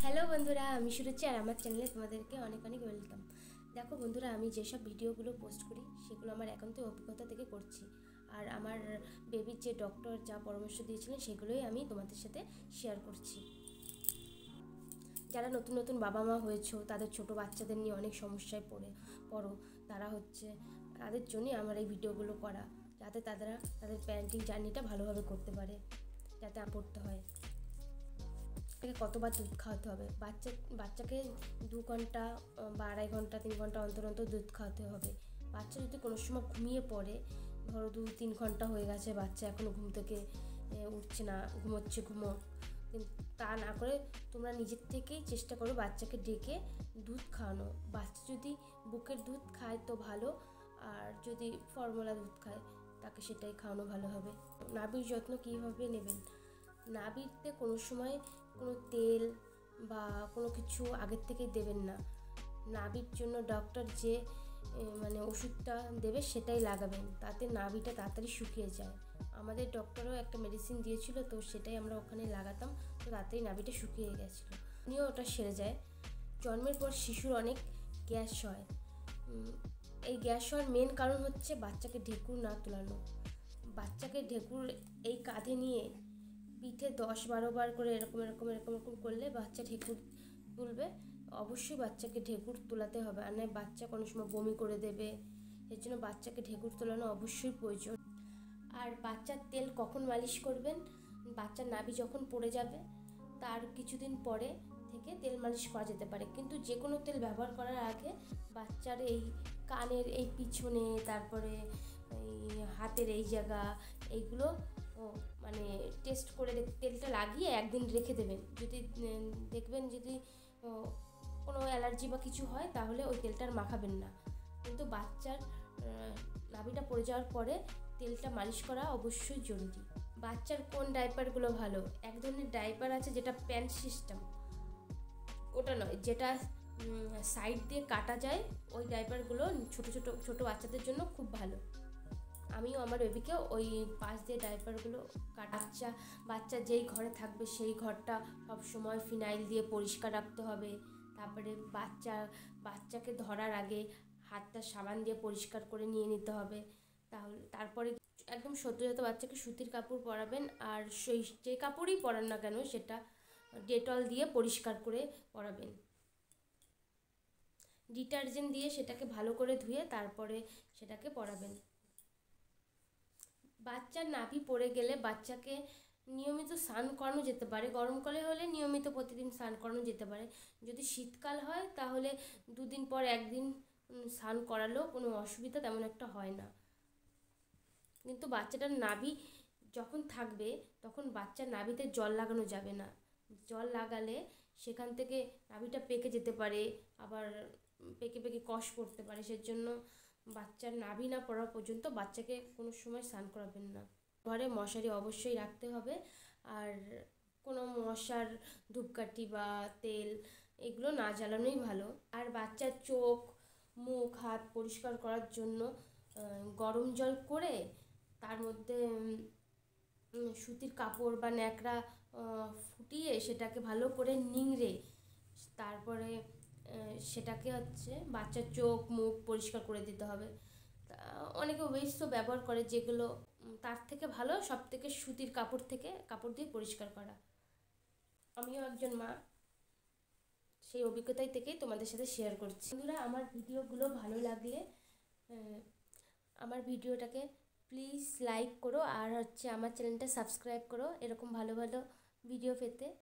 Hello বন্ধুরা, আমি সুরুচি আর আমার চ্যানেলে তোমাদেরকে অনেক অনেক ওয়েলকাম। দেখো বন্ধুরা, আমি যেসব ভিডিওগুলো পোস্ট করি সেগুলো আমার একান্ত অভিজ্ঞতা থেকে করছি। আর আমার বেবির যে ডক্টর যা পরামর্শ দিয়েছিলেন সেগুলোই আমি তোমাদের সাথে শেয়ার করছি। যারা নতুন নতুন বাবা মা হয়েছো, তাদের ছোট বাচ্চাদের নিয়ে অনেক সমস্যায় পড়ো, তারা তাদের জন্যই আমার এই ভিডিওগুলো করা, যাতে তাদের প্যারেন্টিং জার্নিটা ভালোভাবে করতে পারে, যাতে পড়তে হয় কতবার দুধ খাওয়াতে হবে। বাচ্চাকে 2 ঘন্টা বা 2.5 ঘন্টা 3 ঘন্টা অন্তর অন্তর দুধ খাওয়াতে হবে। বাচ্চা যদি কোনো সময় ঘুমিয়ে পড়ে, ধরো 2-3 ঘন্টা হয়ে গেছে, বাচ্চা এখনও ঘুম থেকে উঠছে না, ঘুমো, তা না করে তোমরা নিজের থেকেই চেষ্টা করো বাচ্চাকে ডেকে দুধ খাওয়ানো। বাচ্চা যদি বুকের দুধ খায় তো ভালো, আর যদি ফর্মুলা দুধ খায় তাকে সেটাই খাওয়ানো ভালো হবে। নাভির যত্ন কীভাবে নেবেন? নাভিতে কোনো সময় কোনো তেল বা কোনো কিছু আগের থেকেই দেবেন না। নাভির জন্য ডক্টর যে ওষুধটা দেবে সেটাই লাগাবেন, তাতে নাভিটা তাড়াতাড়ি শুকিয়ে যায়। আমাদের ডক্টরও একটা মেডিসিন দিয়েছিল, তো সেটাই আমরা ওখানে লাগাতাম, তো তাড়াতাড়ি নাভিটা শুকিয়ে গেছিলো, নিয়েও ওটা সেরে যায়। জন্মের পর শিশুর অনেক গ্যাস হয়। এই গ্যাস হওয়ার মেন কারণ হচ্ছে বাচ্চাকে ঢেকুর না তোলানো। বাচ্চাকে ঢেকুর এই কাঁধে নিয়ে পিঠে 10-12 বার করে এরকম করলে বাচ্চা ঢেকুর তুলবে। অবশ্যই বাচ্চাকে ঢেকুর তোলাতে হবে, আর নয় বাচ্চা কোনো সময় বমি করে দেবে। এর জন্য বাচ্চাকে ঢেকুর তোলানো অবশ্যই প্রয়োজন। আর বাচ্চার তেল কখন মালিশ করবেন? বাচ্চার নাভি যখন পড়ে যাবে তার কিছুদিন পরে থেকে তেল মালিশ করা যেতে পারে, কিন্তু যে কোনো তেল ব্যবহার করার আগে বাচ্চার এই কানের এই পিছনে, তারপরে এই হাতের এই জায়গা, এইগুলো টেস্ট করে তেলটা লাগিয়ে একদিন রেখে দেবেন। যদি দেখবেন যদি কোনো অ্যালার্জি বা কিছু হয় তাহলে ওই তেলটা আর মাখাবেন না, কিন্তু বাচ্চার নাভিটা পড়ে যাওয়ার পরে তেলটা মালিশ করা অবশ্যই জরুরি। বাচ্চার কোন ডাইপারগুলো ভালো? এক ধরনের ডাইপার আছে যেটা প্যান্ট সিস্টেম, ওটা নয়, যেটা সাইড দিয়ে কাটা যায়, ওই ডাইপারগুলো ছোটো বাচ্চাদের জন্য খুব ভালো। আমিও আমার বেবিকে ওই পাশ দিয়ে ডাইপারগুলো বাচ্চা যেই ঘরে থাকবে সেই ঘরটা সবসময় ফিনাইল দিয়ে পরিষ্কার রাখতে হবে। তারপরে বাচ্চাকে ধরার আগে হাতটা সাবান দিয়ে পরিষ্কার করে নিয়ে নিতে হবে। তারপরে একদম সদ্যজাত বাচ্চাকে সুতির কাপড় পরাবেন, আর যে কাপড়ই পরান না কেন সেটা ডেটল দিয়ে পরিষ্কার করে পরাবেন। ডিটারজেন্ট দিয়ে সেটাকে ভালো করে ধুয়ে তারপরে সেটাকে পরাবেন। বাচ্চার নাভি পড়ে গেলে বাচ্চাকে নিয়মিত স্নান করানো যেতে পারে। গরমকালে হলে নিয়মিত প্রতিদিন স্নান করানো যেতে পারে। যদি শীতকাল হয় তাহলে 2 দিন পর 1 দিন স্নান করালেও কোনো অসুবিধা তেমন একটা হয় না। কিন্তু বাচ্চাটার নাভি যখন থাকবে তখন বাচ্চার নাভিতে জল লাগানো যাবে না। জল লাগালে সেখান থেকে নাভিটা পেকে যেতে পারে, আবার পেকে কষ পড়তে পারে। সেজন্য বাচ্চার নাভি না পড়া পর্যন্ত বাচ্চাকে কোনো সময় স্নান করাবেন না। ঘরে মশারি অবশ্যই রাখতে হবে, আর কোনো মশার ধূপকাঠি বা তেল এগুলো না জ্বালানোই ভালো। আর বাচ্চার চোখ, মুখ, হাত পরিষ্কার করার জন্য গরম জল করে তার মধ্যে সুতির কাপড় বা ন্যাকড়া ফুটিয়ে সেটাকে ভালো করে নিংড়ে তারপরে সেটাকে বাচ্চার চোখ মুখ পরিষ্কার করে দিতে হবে। অনেকে ওয়েস্টও ব্যবহার করে, যেগুলো তার থেকে ভালো সব থেকে সুতির কাপড় দিয়ে পরিষ্কার করা। আমিও একজন মা, সেই অভিজ্ঞতায় থেকেই তোমাদের সাথে শেয়ার করছি। বন্ধুরা, আমার ভিডিওগুলো ভালো লাগলে আমার ভিডিওটাকে প্লিজ লাইক করো, আর আমার চ্যানেলটা সাবস্ক্রাইব করো এরকম ভালো ভালো ভিডিও পেতে।